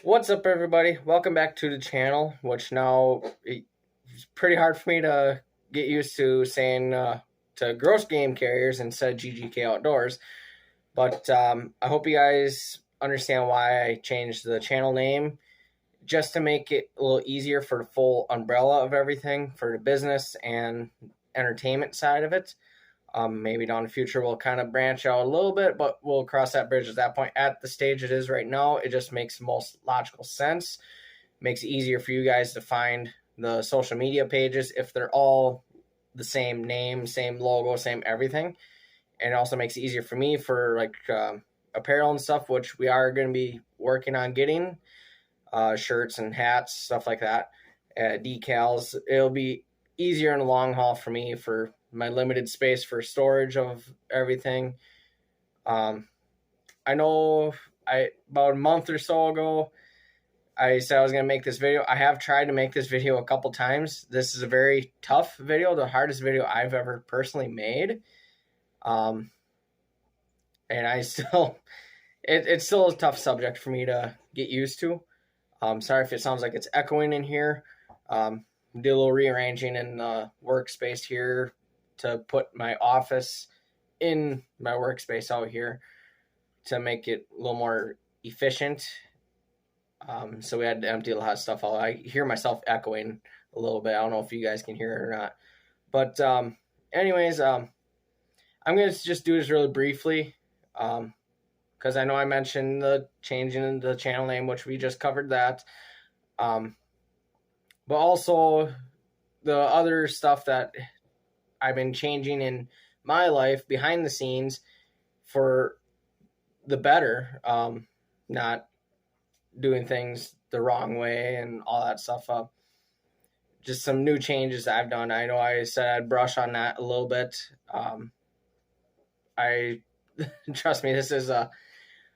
What's up, everybody? Welcome back to the channel, which now it's pretty hard for me to get used to saying to Gross Game Carriers instead of GGK Outdoors. But I hope you guys understand why I changed the channel name, just to make it a little easier for the full umbrella of everything for the business and entertainment side of it. Maybe down the future we'll kind of branch out a little bit, but we'll cross that bridge at that point. At the stage it is right now, it just makes the most logical sense. Makes it easier for you guys to find the social media pages if they're all the same name, same logo, same everything. And it also makes it easier for me for apparel and stuff, which we are going to be working on getting shirts and hats, stuff like that, decals. It'll be easier in the long haul for me for my limited space for storage of everything. I know about a month or so ago, I said I was going to make this video. I have tried to make this video a couple times. This is a very tough video, the hardest video I've ever personally made. And I still, it's still a tough subject for me to get used to. Sorry if it sounds like it's echoing in here. Did a little rearranging in the workspace here to put my office in my workspace out here to make it a little more efficient. So we had to empty a lot of stuff out. I hear myself echoing a little bit. I don't know if you guys can hear it or not. But anyways, I'm going to just do this really briefly because I know I mentioned the changing the channel name, which we just covered that. But also the other stuff that I've been changing in my life behind the scenes for the better, not doing things the wrong way and all that stuff. Just some new changes I've done. I know I said I'd brush on that a little bit. I trust me, this is a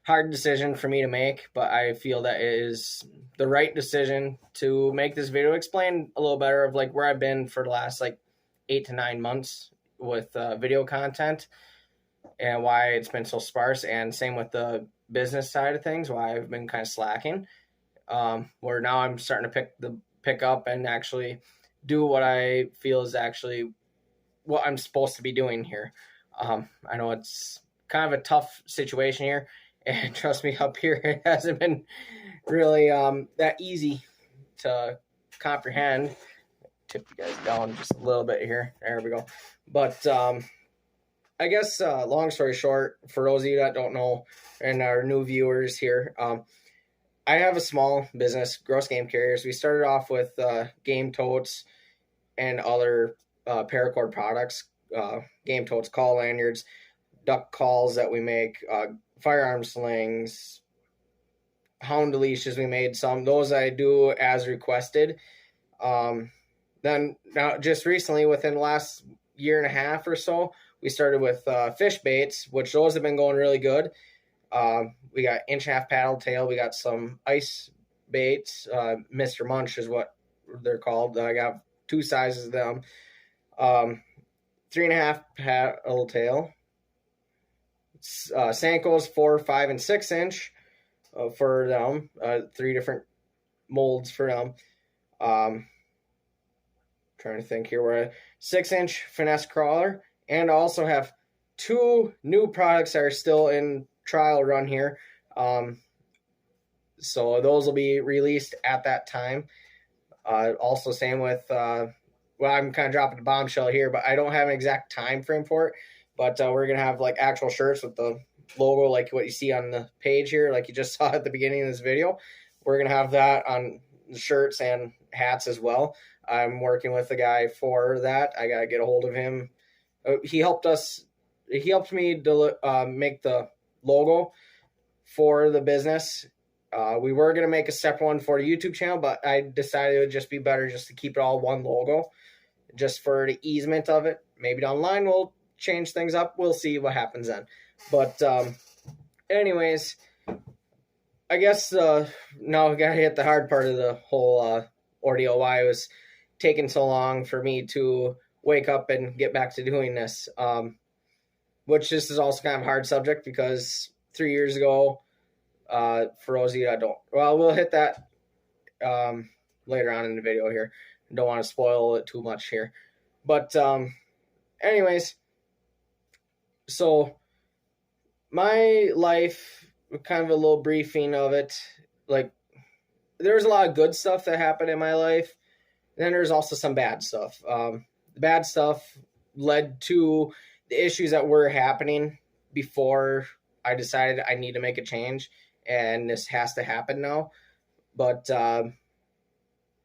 hard decision for me to make, but I feel that it is the right decision to make this video, explain a little better of like where I've been for the last 8 to 9 months with video content and why it's been so sparse, and same with the business side of things, why I've been kind of slacking. Where now I'm starting to pick up and actually do what I feel is actually what I'm supposed to be doing here. I know it's kind of a tough situation here, and trust me, up here it hasn't been really that easy to comprehend. Tip you guys down just a little bit here. There we go. But I guess long story short, for those of you that don't know and our new viewers here, I have a small business, Gross Game Carriers. We started off with game totes and other paracord products, game totes, call lanyards, duck calls that we make, firearm slings, hound leashes. We made some. Those I do as requested. Then now, just recently, within the last year and a half or so, we started with fish baits, which those have been going really good. We got 1.5 paddle tail. We got some ice baits. Mr. Munch is what they're called. I got 2 sizes of them. 3.5 paddle tail. Senko's 4, 5, and 6 inch for them. 3 different molds for them. Trying to think here. We're a 6-inch finesse crawler, and also have 2 new products that are still in trial run here. So those will be released at that time. Also, same with, well, I'm kind of dropping the bombshell here, but I don't have an exact time frame for it. But we're going to have actual shirts with the logo, like what you see on the page here, like you just saw at the beginning of this video. We're going to have that on the shirts and hats as well. I'm working with a guy for that. I got to get a hold of him. He helped me make the logo for the business. We were going to make a separate one for the YouTube channel, but I decided it would just be better just to keep it all one logo, just for the easement of it. Maybe down the line we'll change things up. We'll see what happens then. But anyways, I guess now we got to hit the hard part of the whole ordeal, why it was taking so long for me to wake up and get back to doing this. Which this is also kind of a hard subject because 3 years ago, For those of you that don't, well, we'll hit that later on in the video here. Don't want to spoil it too much here. But anyways, so my life, kind of a little briefing of it. Like, there was a lot of good stuff that happened in my life. Then there's also some bad stuff. The bad stuff led to the issues that were happening before I decided I need to make a change, and this has to happen now. But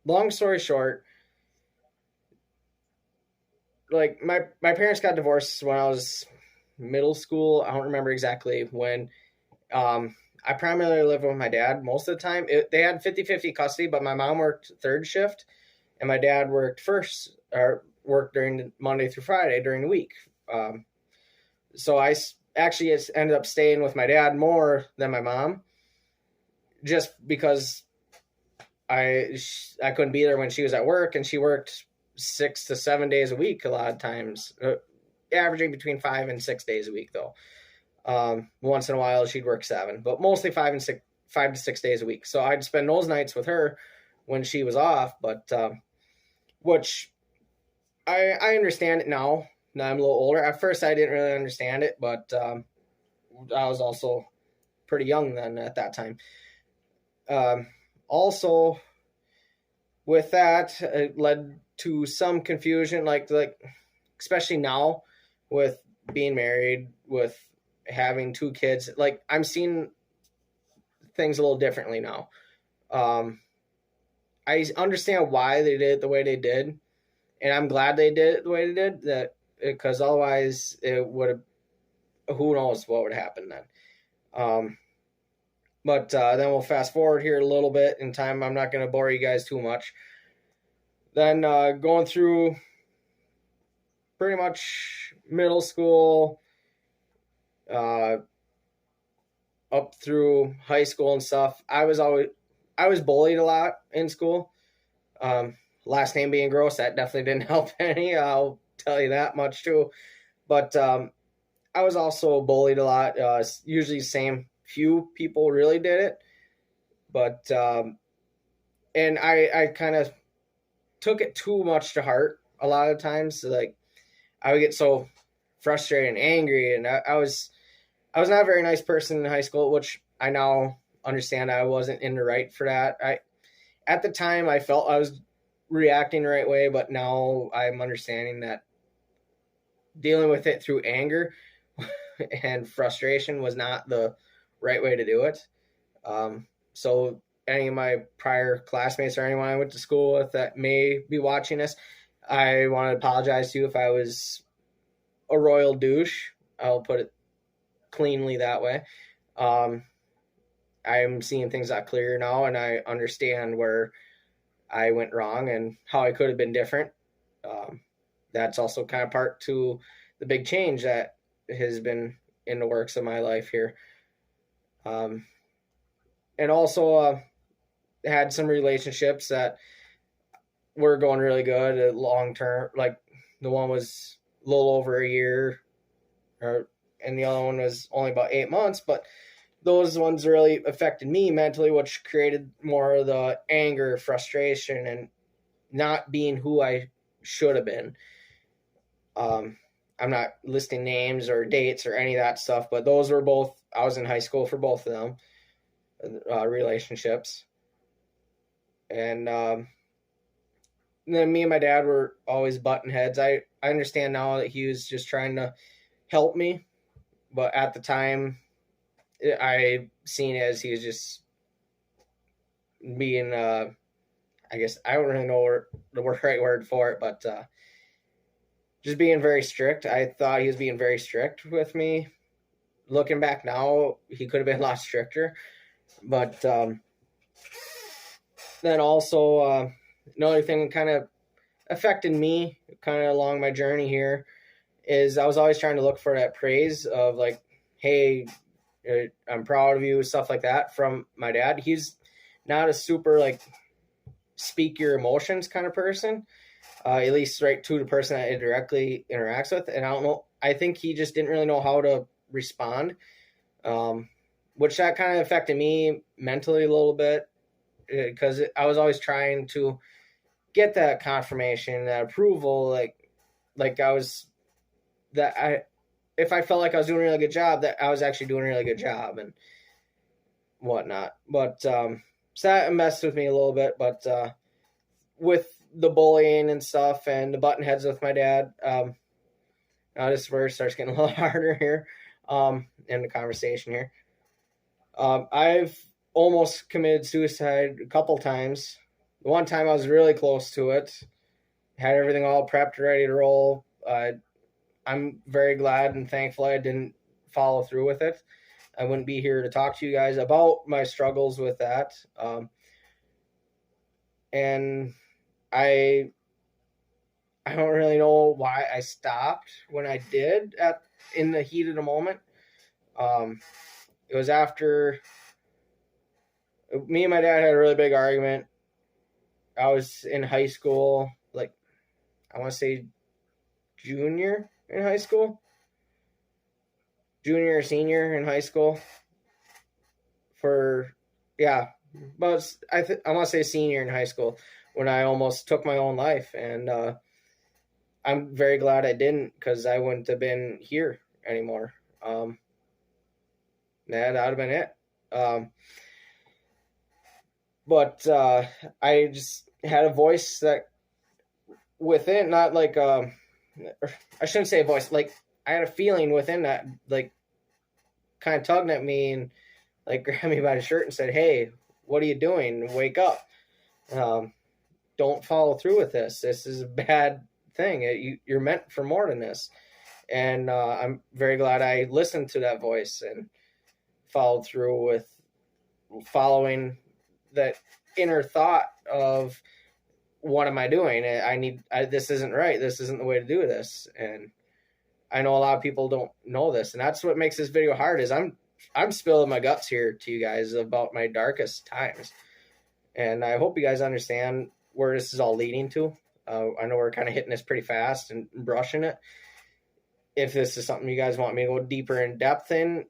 long story short, like my parents got divorced when I was middle school. I don't remember exactly when. I primarily lived with my dad most of the time. They had 50-50 custody, but my mom worked third shift, and my dad worked worked during Monday through Friday during the week. So I actually ended up staying with my dad more than my mom, just because I couldn't be there when she was at work, and she worked 6 to 7 days a week a lot of times, averaging between 5 and 6 days a week though. Once in a while she'd work 7, but mostly 5 to 6 days a week. So I'd spend those nights with her when she was off, but which I understand it now. Now I'm a little older. At first I didn't really understand it, but I was also pretty young then at that time. Also, with that, it led to some confusion, like especially now with being married, with having 2 kids. Like, I'm seeing things a little differently now. I understand why they did it the way they did, and I'm glad they did it the way they did. That because otherwise it would have, who knows what would happen then. But then we'll fast forward here a little bit in time. I'm not going to bore you guys too much. Then going through pretty much middle school, up through high school and stuff. I was bullied a lot in school. Last name being gross, that definitely didn't help any. I'll tell you that much too. But I was also bullied a lot. Usually the same few people really did it. But and I kind of took it too much to heart a lot of times. So, like, I would get so frustrated and angry, and I was not a very nice person in high school, which I now understand I wasn't in the right for that. At the time I felt I was reacting the right way, but now I'm understanding that dealing with it through anger and frustration was not the right way to do it. So any of my prior classmates or anyone I went to school with that may be watching this, I want to apologize to you if I was a royal douche. I'll put it cleanly that way. I'm seeing things that clear now, and I understand where I went wrong and how I could have been different. That's also kind of part to the big change that has been in the works of my life here. And also had some relationships that were going really good long term. Like, the one was a little over a year, and the other one was only about 8 months, but those ones really affected me mentally, which created more of the anger, frustration, and not being who I should have been. I'm not listing names or dates or any of that stuff, but those were both, I was in high school for both of them, relationships. And then me and my dad were always button heads. I understand now that he was just trying to help me, but at the time I seen it as he was just being, I guess, I don't really know the right word for it, but just being very strict. I thought he was being very strict with me. Looking back now, he could have been a lot stricter. But then also another thing kind of affected me kind of along my journey here is I was always trying to look for that praise of, like, hey, I'm proud of you, stuff like that from my dad. He's not a super, like, speak your emotions kind of person, at least right to the person that it directly interacts with. And I don't know, I think he just didn't really know how to respond. which that kind of affected me mentally a little bit because I was always trying to get that confirmation, that approval, like I was that I if I felt like I was doing a really good job, that I was actually doing a really good job and whatnot. But so that messed with me a little bit. But with the bullying and stuff and the button heads with my dad, now this is where it starts getting a little harder here in the conversation here. I've almost committed suicide a couple times. One time I was really close to it, had everything all prepped, ready to roll. I'm very glad and thankful I didn't follow through with it. I wouldn't be here to talk to you guys about my struggles with that. And I don't really know why I stopped when I did in the heat of the moment. It was after me and my dad had a really big argument. I was in high school, like I want to say junior in high school. Junior or senior in high school. But I want to say senior in high school when I almost took my own life. And I'm very glad I didn't, because I wouldn't have been here anymore. That would have been it. But I just had a voice that within, not like, I shouldn't say a voice, like I had a feeling within that, like kind of tugged at me and like grabbed me by the shirt and said, "Hey, what are you doing? Wake up. Don't follow through with this. This is a bad thing. You're meant for more than this." And I'm very glad I listened to that voice and followed through with following that inner thought of, what am I doing? This isn't right. This isn't the way to do this. And I know a lot of people don't know this, and that's what makes this video hard. Is I'm spilling my guts here to you guys about my darkest times, and I hope you guys understand where this is all leading to. I know we're kind of hitting this pretty fast and brushing it. If this is something you guys want me to go deeper in depth in,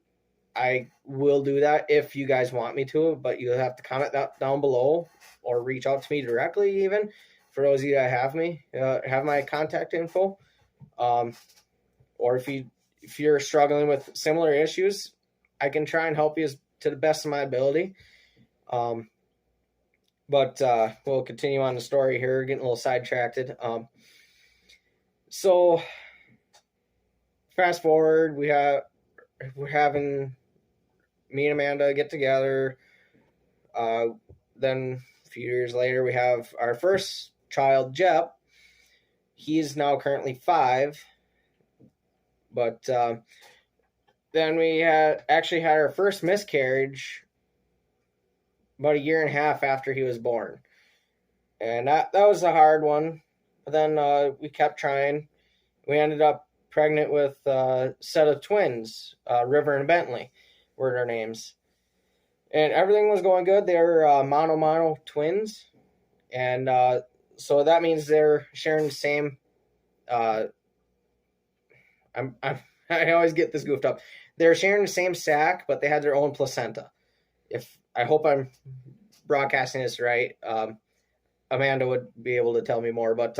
I will do that if you guys want me to, but you'll have to comment that down below or reach out to me directly, even for those of you that have my contact info. Or if you're struggling with similar issues, I can try and help you to the best of my ability. But we'll continue on the story here, getting a little sidetracked. So fast forward, we're having me and Amanda get together. Then a few years later, we have our first child, Jep. He's now currently 5. But then we actually had our first miscarriage about 1.5 years after he was born. And that was a hard one. But then we kept trying. We ended up pregnant with a set of twins, River and Bentley were their names. And everything was going good. They were mono twins. And so that means they're sharing the same... I always get this goofed up. They're sharing the same sac, but they had their own placenta. I hope I'm broadcasting this right. Amanda would be able to tell me more, but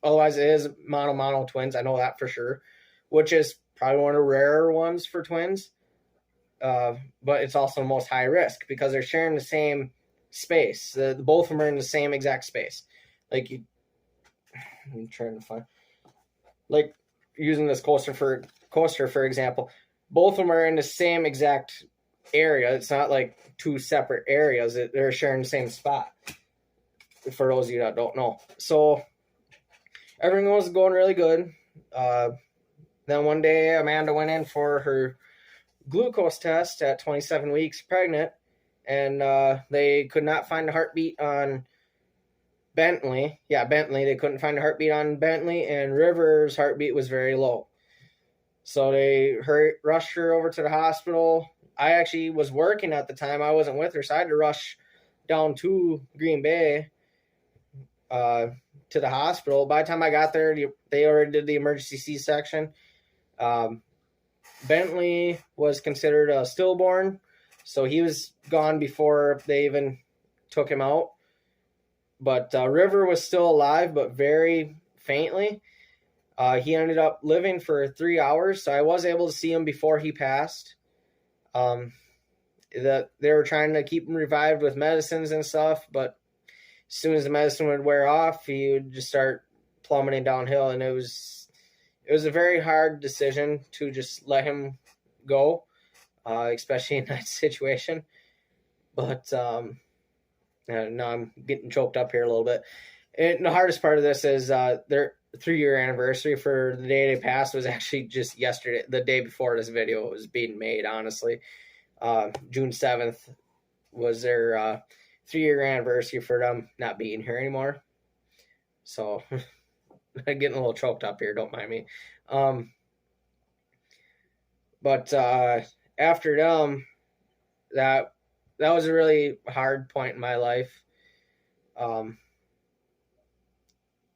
otherwise it is mono twins. I know that for sure, which is probably one of the rarer ones for twins. But it's also the most high risk because they're sharing the same space. Both of them are in the same exact space. I'm trying to find, like, using this coaster for example, both of them are in the same exact area. It's not like two separate areas. They're sharing the same spot, for those of you that don't know. So everything was going really good. Then one day Amanda went in for her glucose test at 27 weeks pregnant, and they could not find a heartbeat on Bentley. Yeah, Bentley. They couldn't find a heartbeat on Bentley, and River's heartbeat was very low. So they rushed her over to the hospital. I actually was working at the time. I wasn't with her, so I had to rush down to Green Bay to the hospital. By the time I got there, they already did the emergency C-section. Bentley was considered a stillborn, So he was gone before they even took him out. But River was still alive, but very faintly. He ended up living for 3 hours, so I was able to see him before he passed. They were trying to keep him revived with medicines and stuff, but as soon as the medicine would wear off, he would just start plummeting downhill, and it was a very hard decision to just let him go, especially in that situation. But now I'm getting choked up here a little bit. And the hardest part of this is their 3-year anniversary for the day they passed was actually just yesterday, the day before this video was being made, honestly. June 7th was their 3-year anniversary for them not being here anymore. So I'm getting a little choked up here, don't mind me. But after them, that was a really hard point in my life.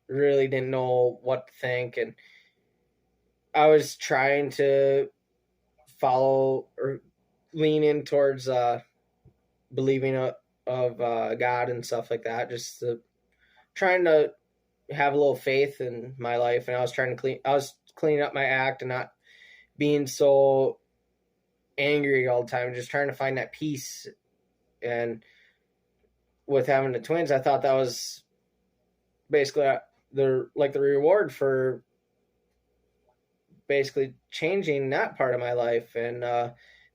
Really didn't know what to think, and I was trying to follow or lean in towards believing of God and stuff like that, just trying to have a little faith in my life. And I was cleaning up my act and not being so angry all the time, just trying to find that peace. And with having the twins, I thought that was basically the reward for basically changing that part of my life. And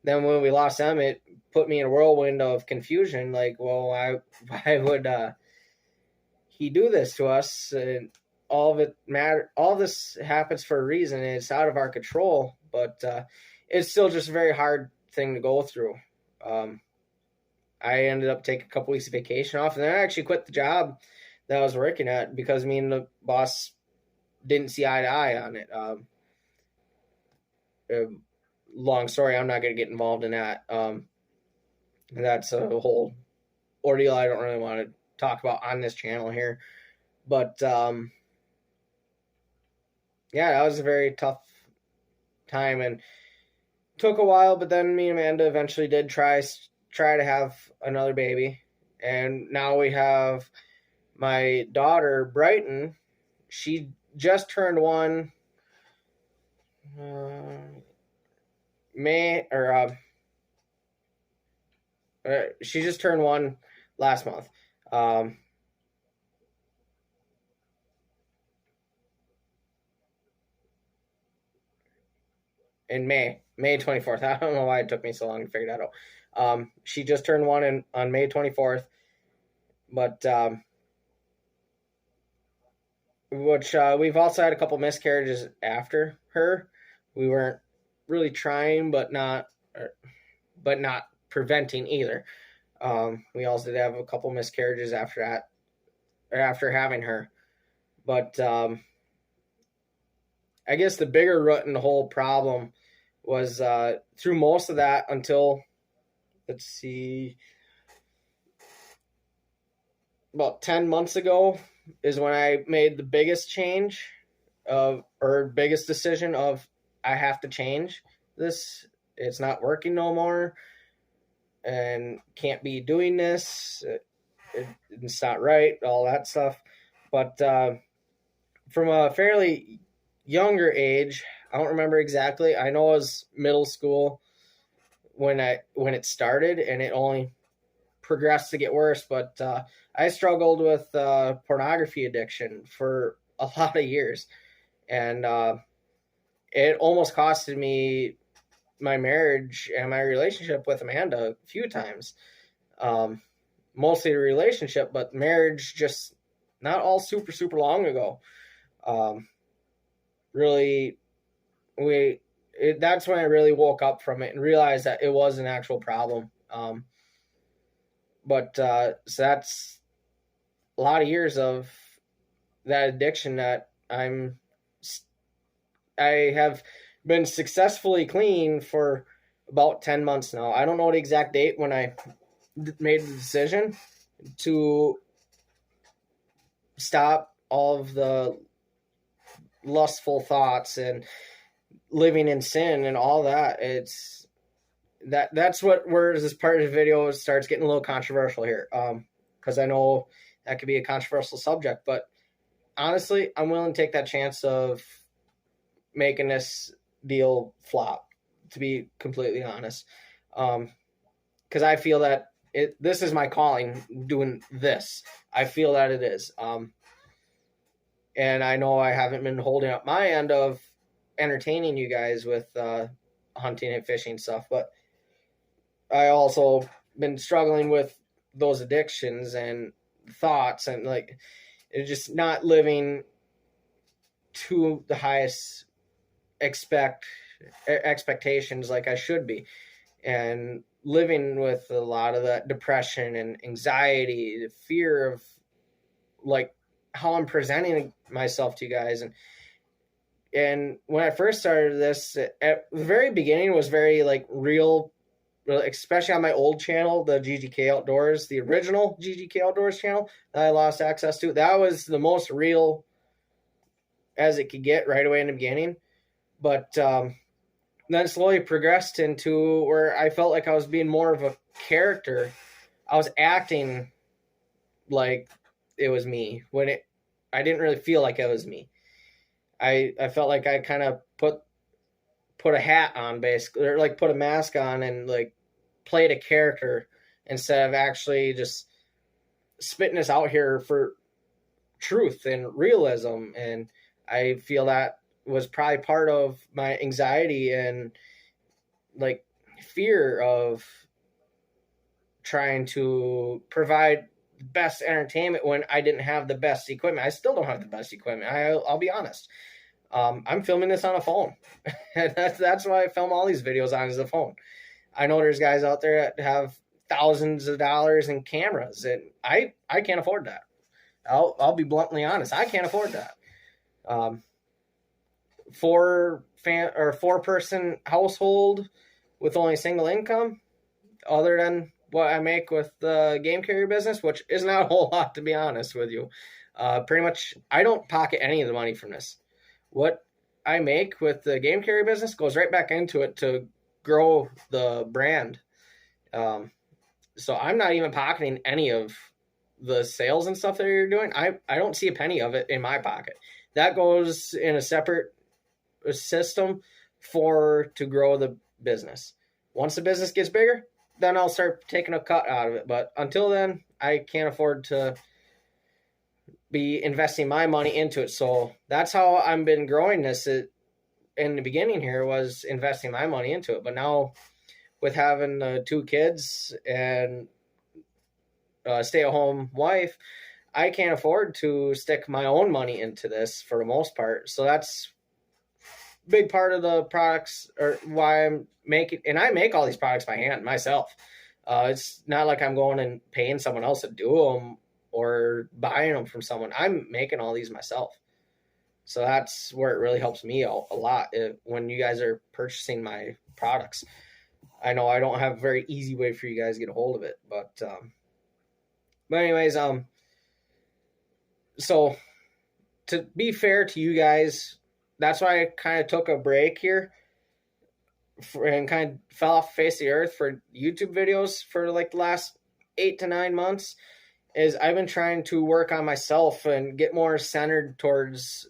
then when we lost them, it put me in a whirlwind of confusion. Like, well, why would he do this to us? And all of this happens for a reason, and it's out of our control. But it's still just a very hard thing to go through. I ended up taking a couple weeks of vacation off, and then I actually quit the job that I was working at because me and the boss didn't see eye to eye on it. Long story, I'm not going to get involved in that. That's a whole ordeal I don't really want to talk about on this channel here. But yeah, that was a very tough time and took a while, but then me and Amanda eventually did try to have another baby. And now we have my daughter, Brighton. She just turned 1 she just turned 1 last month. In May 24th. I don't know why it took me so long to figure that out. She just turned 1 on May 24th, but which we've also had a couple miscarriages after her. We weren't really trying, but not preventing either. We also did have a couple miscarriages after that, or after having her. But I guess the bigger root in the whole problem was through most of that until, let's see, about 10 months ago is when I made the biggest change biggest decision of I have to change this. It's not working no more and can't be doing this. It's not right, all that stuff. But from a fairly younger age, I don't remember exactly. I know it was middle school when it started, and it only progressed to get worse. But I struggled with pornography addiction for a lot of years, and it almost costed me my marriage and my relationship with Amanda a few times. Mostly the relationship, but marriage just not all super, super long ago. Really, that's when I really woke up from it and realized that it was an actual problem. But so that's a lot of years of that addiction that I have been successfully clean for about 10 months now. I don't know the exact date when I made the decision to stop all of the lustful thoughts and living in sin and all that. that's where this part of the video starts getting a little controversial here. Because I know that could be a controversial subject, but honestly, I'm willing to take that chance of making this deal flop, to be completely honest. Because I feel that this is my calling, doing this. I feel that it is. And I know I haven't been holding up my end of entertaining you guys with hunting and fishing stuff, but I also been struggling with those addictions and thoughts, and like it's just not living to the highest expectations like I should be, and living with a lot of that depression and anxiety, the fear of like how I'm presenting myself to you guys. And when I first started this, at the very beginning was very like real, especially on my old channel, the GGK Outdoors, the original GGK Outdoors channel that I lost access to. That was the most real as it could get right away in the beginning. But then slowly progressed into where I felt like I was being more of a character. I was acting like it was me when I didn't really feel like it was me. I felt like I kind of put a hat on, basically, or like put a mask on and like played a character instead of actually just spitting this out here for truth and realism. And I feel that was probably part of my anxiety and like fear of trying to provide best entertainment when I didn't have the best equipment. I still don't have the best equipment. I'll be honest. I'm filming this on a phone. that's why I film all these videos on is the phone. I know there's guys out there that have thousands of dollars in cameras, and I can't afford that. I'll be bluntly honest. I can't afford that. 4-person household with only single income, other than what I make with the game carrier business, which is not a whole lot, to be honest with you. Pretty much, I don't pocket any of the money from this. What I make with the game carrier business goes right back into it to grow the brand. So I'm not even pocketing any of the sales and stuff that you're doing. I don't see a penny of it in my pocket. That goes in a separate system to grow the business. Once the business gets bigger, then I'll start taking a cut out of it. But until then, I can't afford to be investing my money into it. So that's how I've been growing this. In the beginning here was investing my money into it. But now with having 2 kids and a stay-at-home wife, I can't afford to stick my own money into this for the most part. So that's a big part of the products, or why I'm making, and I make all these products by hand myself. It's not like I'm going and paying someone else to do them or buying them from someone. I'm making all these myself. So that's where it really helps me out a lot when you guys are purchasing my products. I know I don't have a very easy way for you guys to get a hold of it, but anyways, so to be fair to you guys, that's why I kind of took a break here and kind of fell off the face of the earth for YouTube videos for like the last 8 to 9 months. Is I've been trying to work on myself and get more centered towards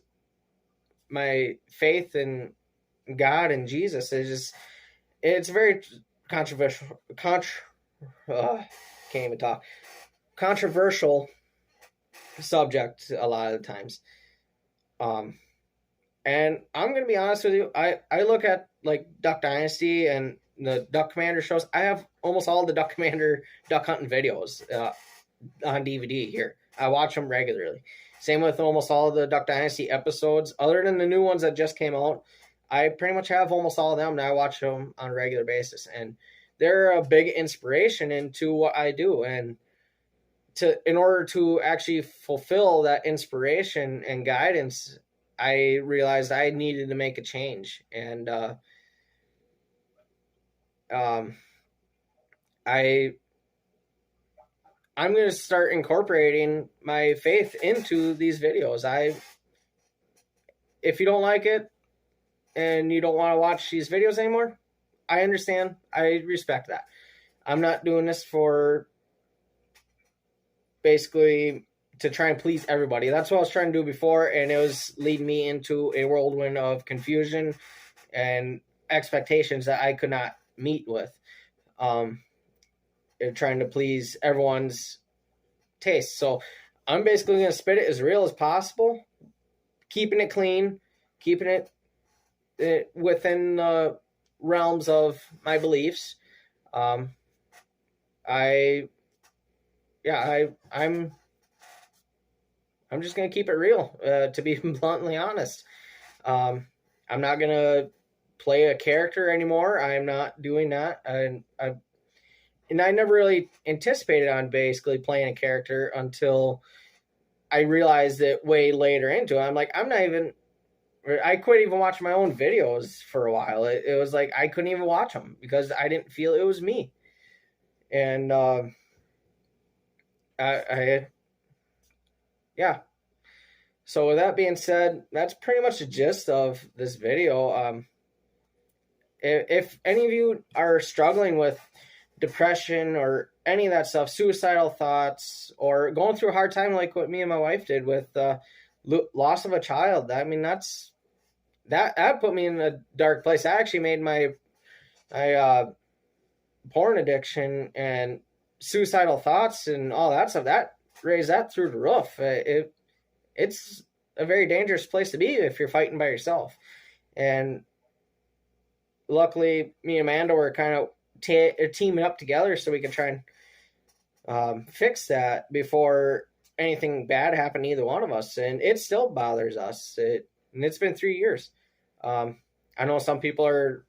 my faith in God and Jesus. It's very controversial. Can't even talk. Controversial subject a lot of the times. And I'm going to be honest with you. I look at like Duck Dynasty and the Duck Commander shows. I have almost all the Duck Commander duck hunting videos on DVD here. I watch them regularly. Same with almost all of the Duck Dynasty episodes. Other than the new ones that just came out, I pretty much have almost all of them, and I watch them on a regular basis. And they're a big inspiration into what I do. And in order to actually fulfill that inspiration and guidance, I realized I needed to make a change. And I'm going to start incorporating my faith into these videos. If you don't like it and you don't want to watch these videos anymore, I understand. I respect that. I'm not doing this for basically to try and please everybody. That's what I was trying to do before, and it was leading me into a whirlwind of confusion and expectations that I could not meet with. Trying to please everyone's taste. So I'm basically going to spit it as real as possible, keeping it clean, keeping it within the realms of my beliefs. I'm just gonna keep it real. To be bluntly honest, I'm not gonna play a character anymore. I'm not doing that. And I never really anticipated on basically playing a character until I realized it way later into it. I'm like, I quit even watching my own videos for a while. It was like I couldn't even watch them because I didn't feel it was me. And yeah. So with that being said, that's pretty much the gist of this video. If any of you are struggling with depression or any of that stuff, suicidal thoughts, or going through a hard time like what me and my wife did with loss of a child, I mean, that put me in a dark place. I actually made my porn addiction and suicidal thoughts and all that stuff, that raised that through the roof. It's a very dangerous place to be if you're fighting by yourself. And luckily, me and Amanda were kind of teaming up together so we could try and fix that before anything bad happened to either one of us. And it still bothers us. And it's been 3 years. I know some people are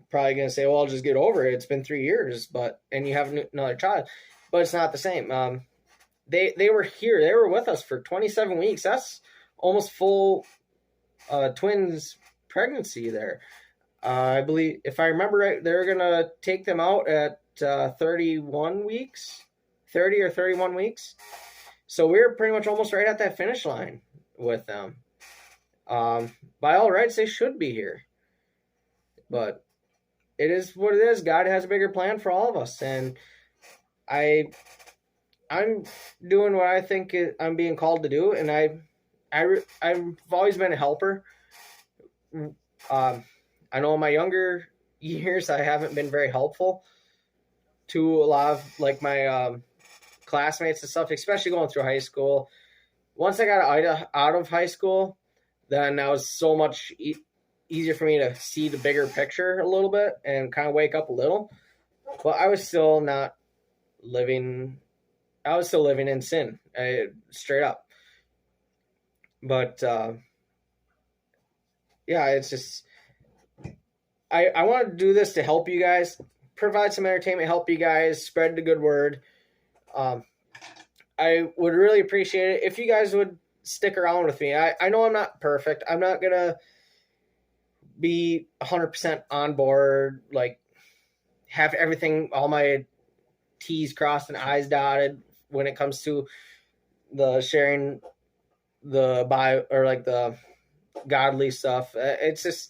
probably going to say, well, I'll just get over it. It's been 3 years, and you have another child. But it's not the same. They were here. They were with us for 27 weeks. That's almost full twins pregnancy there. I believe, if I remember right, they're going to take them out at 31 weeks, 30 or 31 weeks. So we're pretty much almost right at that finish line with them. By all rights, they should be here. But it is what it is. God has a bigger plan for all of us. And I'm doing what I think I'm being called to do. And I've always been a helper. I know in my younger years, I haven't been very helpful to a lot of like my classmates and stuff, especially going through high school. Once I got out of high school, then that was so much easier for me to see the bigger picture a little bit and kind of wake up a little. But I was still not living. I was still living in sin, straight up. But yeah, it's just I want to do this to help you guys, provide some entertainment, help you guys, spread the good word. I would really appreciate it if you guys would stick around with me. I know I'm not perfect. I'm not going to be 100% on board, like have everything, all my T's crossed and I's dotted when it comes to the sharing the bio or like the godly stuff. It's just,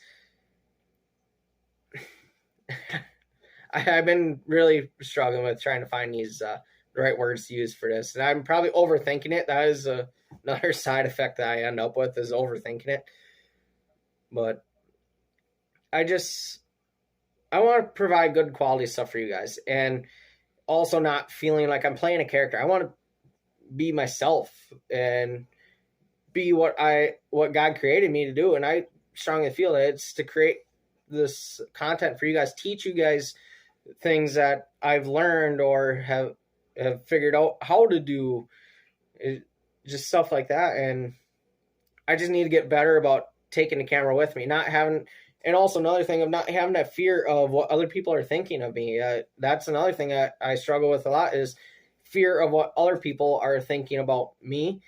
I've been really struggling with trying to find these the right words to use for this, and I'm probably overthinking it. That is another side effect that I end up with, is overthinking it. But I want to provide good quality stuff for you guys, and also not feeling like I'm playing a character. I want to be myself and be what God created me to do, and I strongly feel that it's to create this content for you guys, teach you guys things that I've learned or have figured out how to do, just stuff like that. And I just need to get better about taking the camera with me, and also another thing of not having that fear of what other people are thinking of me. That's another thing that I struggle with a lot, is fear of what other people are thinking about me.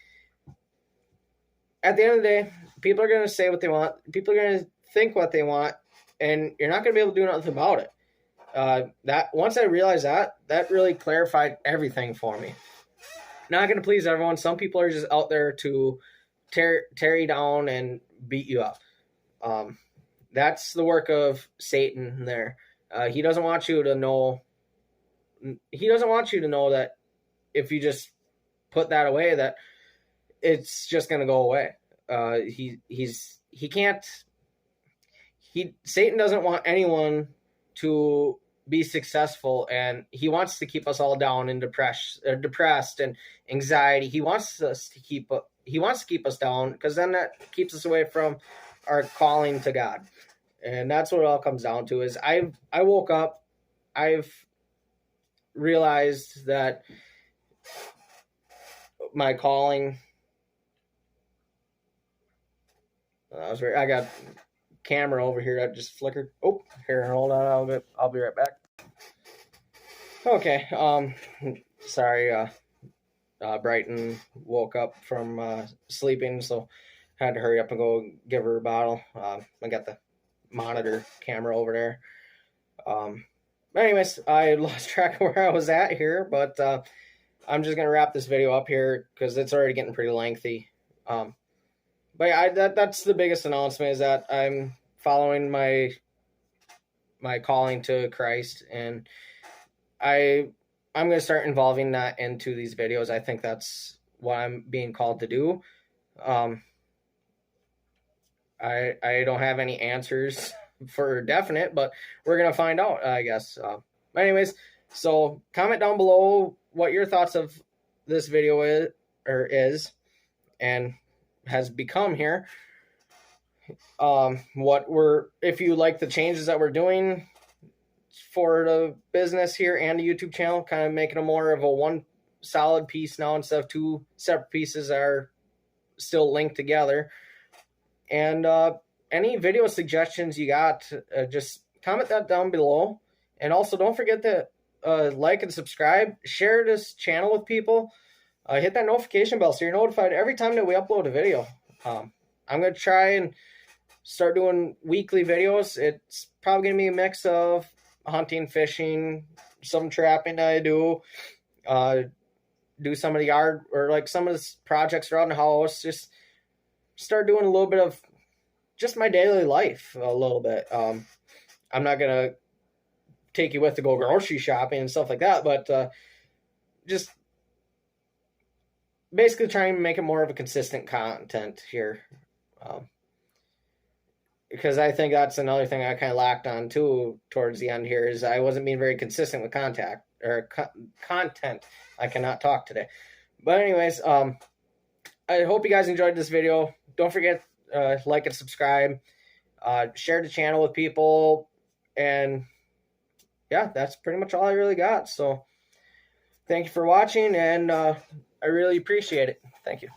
At the end of the day, people are going to say what they want. People are going to think what they want, and you're not going to be able to do nothing about it. That once I realized that really clarified everything for me. Not going to please everyone. Some people are just out there to tear you down and beat you up. That's the work of Satan there. He doesn't want you to know. He doesn't want you to know that if you just put that away, that it's just going to go away. He can't. Satan doesn't want anyone to be successful, and he wants to keep us all down and depressed and anxiety. He wants to keep us down, because then that keeps us away from our calling to God. And that's what it all comes down to. Is I woke up, I've realized that my calling, I got camera over here that just flickered. Oh, here, hold on, I'll be right back. Okay, sorry, Brighton woke up from sleeping, so had to hurry up and go give her a bottle. I got the monitor camera over there. Anyways, I lost track of where I was at here, but I'm just gonna wrap this video up here because it's already getting pretty lengthy. But yeah, that's the biggest announcement, is that I'm following my calling to Christ, and I'm going to start involving that into these videos. I think that's what I'm being called to do. I don't have any answers for definite, but we're going to find out, I guess. Anyways, so comment down below what your thoughts of this video is and has become here. If you like the changes that we're doing for the business here and the YouTube channel, kind of making it more of a one solid piece now instead of two separate pieces that are still linked together. And any video suggestions you got, just comment that down below. And also don't forget to like and subscribe, share this channel with people, hit that notification bell so you're notified every time that we upload a video. I'm going to try and start doing weekly videos. It's probably going to be a mix of hunting, fishing, some trapping that I do some of the yard, or like some of the projects around the house. Just start doing a little bit of just my daily life a little bit. I'm not going to take you with to go grocery shopping and stuff like that, but just basically trying to make it more of a consistent content here. Because I think that's another thing I kind of lacked on too towards the end here, is I wasn't being very consistent with content. I cannot talk today. But anyways, I hope you guys enjoyed this video. Don't forget, like and subscribe, share the channel with people, and yeah, that's pretty much all I really got. So thank you for watching, and I really appreciate it. Thank you.